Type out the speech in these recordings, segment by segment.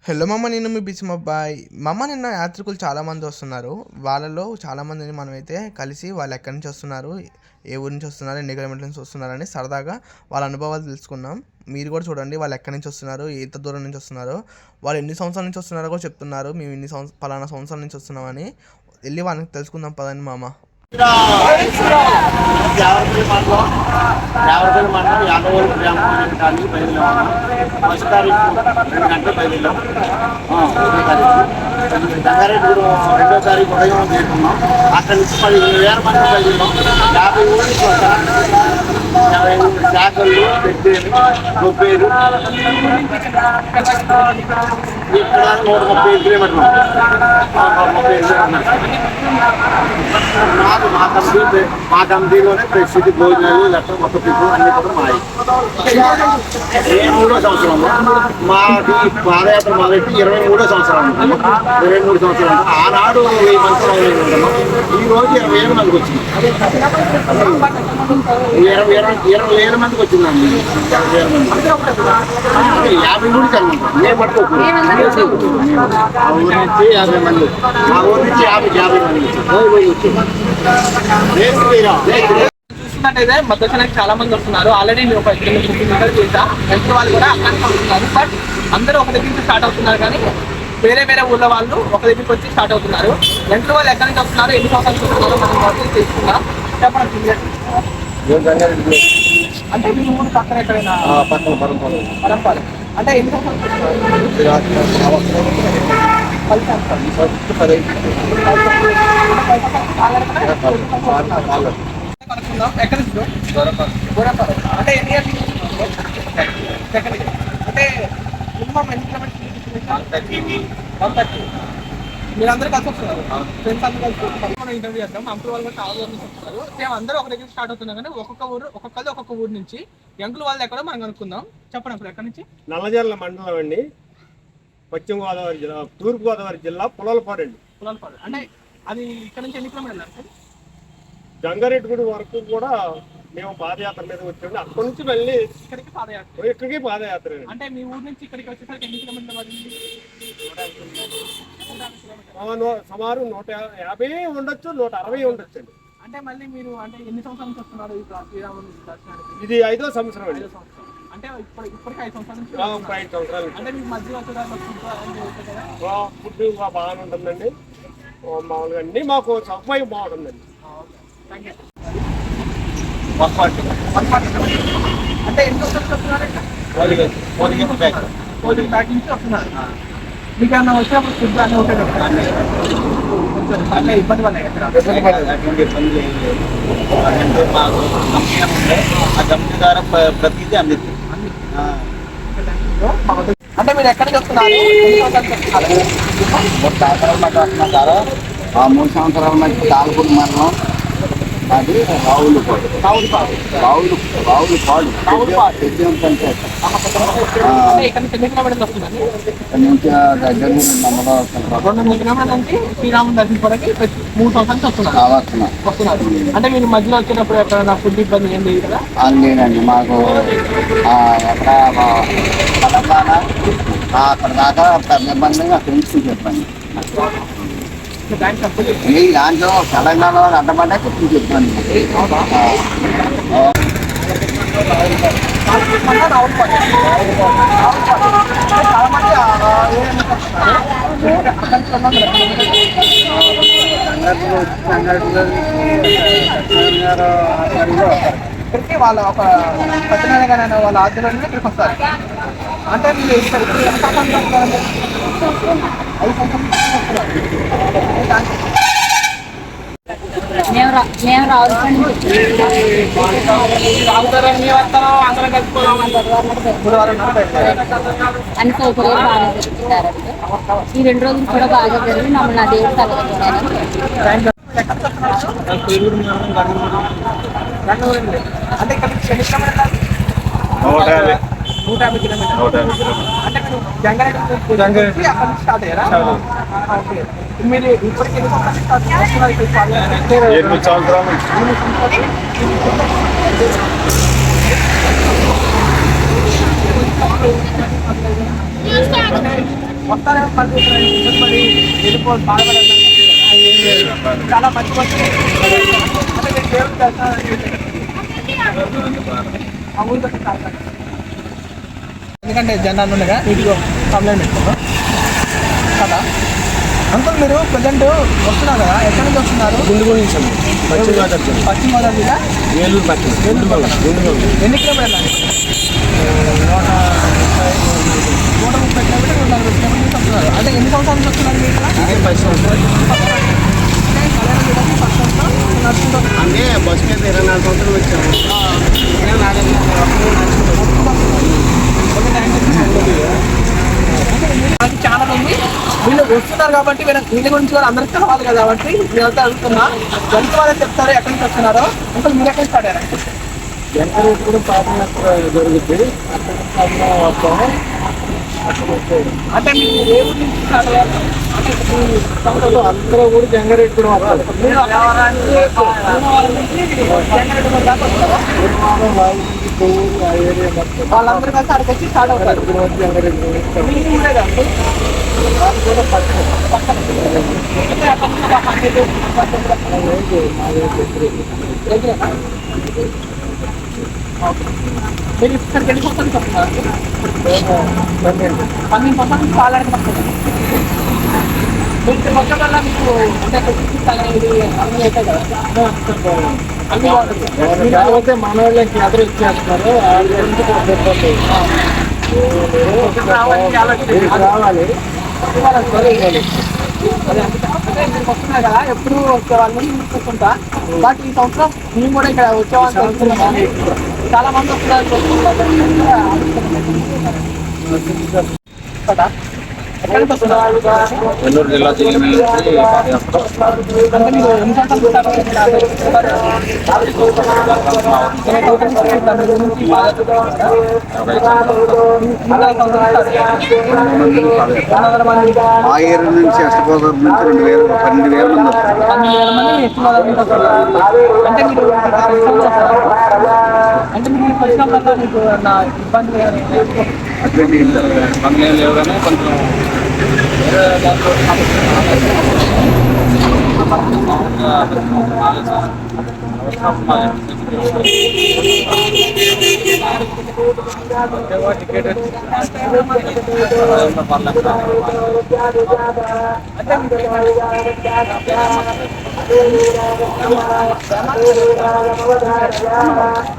Hello మమ్మ, నేను మీ బిస్మబ్బాయ్. మమ్మ నిన్న యాత్రికులు చాలామంది వస్తున్నారు. వాళ్ళలో చాలామందిని మనమైతే కలిసి వాళ్ళు ఎక్కడి నుంచి వస్తున్నారు, ఏ ఊరి నుంచి వస్తున్నారు, ఎన్ని కిలోమీటర్ల నుంచి వస్తున్నారని సరదాగా వాళ్ళ అనుభవాలు తెలుసుకున్నాం. మీరు కూడా చూడండి వాళ్ళు ఎక్కడి నుంచి వస్తున్నారు, ఎంత దూరం నుంచి వస్తున్నారు, వాళ్ళు ఎన్ని సంవత్సరాల నుంచి వస్తున్నారో కూడా చెప్తున్నారు. మేము ఇన్ని పలానా సంవత్సరాల నుంచి వస్తున్నామని వెళ్ళి వాళ్ళకి తెలుసుకుందాం పదండి మామ. యావరపల్లి మండలం యాదవోలు గ్రామానికి బయలుదేరి ఉన్నాం. ఫస్ట్ తారీఖు 2 గంటలు బయలుదేరాం. 1వ తారీఖు రంగారెడ్డిగూడెం 2వ తారీఖు ఉదయం చేరుకున్నాం. అక్కడి నుంచి 15,000 మంది బయలుదేరాం. 50 ఊళ్ళు శాఖలు పెద్దేరు గొప్పేరు ఇక్కడ 130 కిలోమీటర్లు. మా కమిటీలోనే ప్రసిద్ధి భోజనాలు లెక్క మొత్తం పిప్పు అన్ని కూడా మాయి. 23వ సంవత్సరంలో మాకు పాదయాత్ర మొదలెట్టి 23వ సంవత్సరం 23 సంవత్సరాలు ఆనాడు 1000 మంది ఉంటాము. ఈ రోజు 20,000 మందికి వచ్చింది. 20,000 మందికి వచ్చిందండి. 20,000 మంది 50 ఊరికి అనమాట. మేము పట్టుకోకు ఆ ఊరి నుంచి 50 మంది, మా ఊరి నుంచి 50 మంది వచ్చింది. చూస్తున్నట్టయితే మధ్యక్షణానికి చాలా మంది వస్తున్నారు. ఆల్రెడీ నేను ఒక 50 మీటర్లు చేసా. ఎంత వాళ్ళు కూడా అక్కడికి వస్తున్నారు. బట్ అందరూ ఒక దగ్గర నుంచి స్టార్ట్ అవుతున్నారు, కానీ వేరే వేరే ఊళ్ళో వాళ్ళు ఒక దగ్గరికి వచ్చి స్టార్ట్ అవుతున్నారు. ఎంత వాళ్ళు ఎక్కడి నుంచి వస్తున్నారు, ఎన్ని సంవత్సరాలు వస్తున్నారో మనం తెలుసుకుందాం. చెప్పండి. అంటే మీ ఊరు పక్కన ఎక్కడైనా పరంపాలి అంటే ఎన్ని ఎక్కడి నుంచి గోరపాలెం అంటే ఎన్ని ఇయర్స్ అంటే మినిమం ఎన్ని కిలోమీటర్స్? 130. మీరందరూ కలిసి వస్తున్నారు, ఫ్రెండ్స్ అందరూ కలిసి మనం ఇంటర్వ్యూ చేద్దాం. అంకుల్ వాళ్ళు చాలా ఊరు నుంచి వస్తున్నారు. సేమ్ అందరూ ఒక దగ్గర స్టార్ట్ అవుతున్నారు, కానీ ఒక్కొక్క ఊరు నుంచి అంకుల్ వాళ్ళు ఎక్కడో మనం కనుక్కుందాం. చెప్పండి అంకుల్, ఎక్కడి నుంచి? నల్లజర్ల మండలం అండి, పశ్చిమ గోదావరి జిల్లా, తూర్పు గోదావరి జిల్లా, పులలపాడు అండి. పులలపాడు అంటే అది ఇక్కడ నుంచి ఎన్ని కిలోమీటర్లు సార్? జంగారెడ్డిగూడెం వరకు కూడా మేము పాదయాత్ర మీద వచ్చాము. అక్కడి నుంచి మళ్ళీ ఇక్కడికి పాదయాత్ర. ఇక్కడికి పాదయాత్ర అంటే మీ ఊరు నుంచి ఇక్కడికి వచ్చేసరికి ఎన్ని కిలోమీటర్లు పడింది? సుమారు 150 ఉండొచ్చు, 160 ఉండొచ్చు అండి. అంటే మళ్ళీ మీరు అంటే ఎన్ని సంవత్సరాల నుంచి వస్తున్నారు శ్రీరాముని దర్శనానికి? ఇది 5వ సంవత్సరం అండి. 5వ సంవత్సరం అంటే ఇప్పటికి 5 సంవత్సరాల నుంచి 5 సంవత్సరాలు. అంటే మీకు మధ్యలో ఫుడ్ బాగానే ఉంటుందండి. మామూలుగా అన్ని మాకు సౌకర్యం బాగుంటుందండి. అంటే ఎన్ని సంవత్సరాలు వస్తున్నారు? పోలింగ్ బ్యాక్ నుంచి వస్తున్నారు. మీకు ఏమన్నా వచ్చినప్పుడు ఫుడ్ అన్నీ ఉంటాయి అంటే ఇబ్బంది పడలేదు ఎక్కడ? మాకు ఆ కంపెనీ ద్వారా ప్రతిదీ అందిస్తుంది. అంటే మీరు ఎక్కడికి వస్తున్నారు? 3 సంవత్సరాల 3 సంవత్సరాల మధ్య తాలపూడి మండలం, అది రావులపాడు పంచాయతీ. ఇక్కడ నుంచి ఎన్ని కిలోమీటర్లు వస్తుందండి? నుంచి దగ్గర 200 కిలోమీటర్ల నుంచి శ్రీరాముని దర్శించుకోవడానికి 3 సంవత్సరాల నుంచి వస్తున్నారు. అంటే మీరు మధ్యలో వచ్చినప్పుడు ఎక్కడైనా ఫుడ్ ఇబ్బంది ఏం లేదు కదా? లేదండి. మాకు ఎక్కడ తెలంగాణ అక్కడ దాకా పెద్ద ఇబ్బంది, అక్కడి నుంచి చెప్పండి. ఈ దాంట్లో తెలంగాణ అడ్డపడ్డా కొంచెం చెప్పండి. ఇక్కడికి వాళ్ళ ఒక సత్యనారాయణ వాళ్ళ ఆధ్వర్యంలో ఇక్కడికి వస్తారు. అంటే మీరు ఇక్కడికి ఎంత సంవత్సరాలు? 5 సంవత్సరాలు. మేము రావులపాడు అన్ని సౌకర్యాలు బాగా జరుగుతున్నారండి. ఈ 2 రోజులు కూడా బాగా జరిగి మమ్మల్ని ఆ దేవుడు కలగజేయాలని. అంటే ఇక్కడ నుంచి ఎన్ని కిలోమీటర్లు? 150 కిలోమీటర్లు. అంటే మీరు జంగారెడ్డి అక్కడ నుంచి స్టార్ట్ అయ్యారా? మీరు ఇప్పటికి ఎన్ని సంవత్సరాలు వస్తున్నారు? 8 సంవత్సరాలు. వస్తారేమో మళ్ళీ మరి వెళ్ళిపో బాధపడాలి చాలా మంచి మంచి అంటే నేను దేవుడు ఎందుకంటే జనాలు ఉండగా నీటిలో కంప్లైంట్ పెట్టుకున్నాం కదా. అంకుల్ మీరు ప్రజెంట్ వస్తున్నారు కదా, ఎక్కడి నుంచి వస్తున్నారు? గుండుగోలు నుంచి పశ్చిమ పశ్చిమ జిల్లా ఏలూరు పశ్చిమ ఎన్ని కిలోమీటర్లు అండి? 130 కిలోమీటర్లు 140 కిలోమీటర్స్ వస్తున్నారు. అంటే ఎన్ని సంవత్సరాల నుంచి వస్తున్నారు మీరు ఇక్కడ? అంటే బస్సు మీద 24 సంవత్సరాలు వచ్చాము. చాలా మంది వీళ్ళు వస్తున్నారు కాబట్టి వీళ్ళ గురించి కూడా అందరికి కావాలి కదా, కాబట్టి మీరంతా అడుగుతున్నా ఎంత వాళ్ళే చెప్తారు ఎక్కడి నుంచి వస్తున్నారో. ఇంకా మీరు ఎక్కడి నుంచి స్టార్ట్ అయ్యారు? జంగారెడ్డి కూడా పాదయాత్ర జరుగుతుంది. అక్కడ వస్తాము. అంటే మీకు ఏ ఊరి నుంచి స్టార్ట్ అయ్యారు? అంటే అందరూ కూడా జంగారెడ్డి కూడా వస్తారు. మీరు జంగారెడ్డి దాకా వస్తారా? వాళ్ళందరూ కలిసి అక్కడికి వచ్చి స్టార్ట్ అవుతారు. మీ ఊరే కాదు మీరు ఇక్కడికి ఎన్ని సంవత్సరాలు చెప్తున్నారు? 12 సంవత్సరాలు పాలడానికి వస్తుంది. మీరు మొత్తం వల్ల మీకు అంటే ఇది అన్నీ అవుతాయి కదా, అన్నీ బాగుంటుంది. కాకపోతే మన వాళ్ళకి ఎదురు ఇచ్చేస్తున్నారు. రావాలి అదే అంటే మీరు వస్తున్నారు కదా, ఎప్పుడు వచ్చేవాళ్ళని చూసుకుంటా. బట్ ఈ సంవత్సరం మేము కూడా ఇక్కడ వచ్చేవాళ్ళని తెలుసుకున్నాం. చాలా మంది వస్తున్నారు కదా. ఎక్కడి నుంచి వస్తున్నారు? నెల్లూరు జిల్లా జిల్లా అంటే మీరు ఎన్ని సంవత్సరాలు ఆ ఏరు నుంచి అష్టగోదావరి నుంచి 12,000 మంది వస్తారు. 12,000 మంది అంటే మీరు అంటే మీరు వచ్చినప్పుడు మీకు నా ఇబ్బంది ఇబ్బంది ఏం లేవు కానీ కొంచెం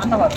అన్నవారు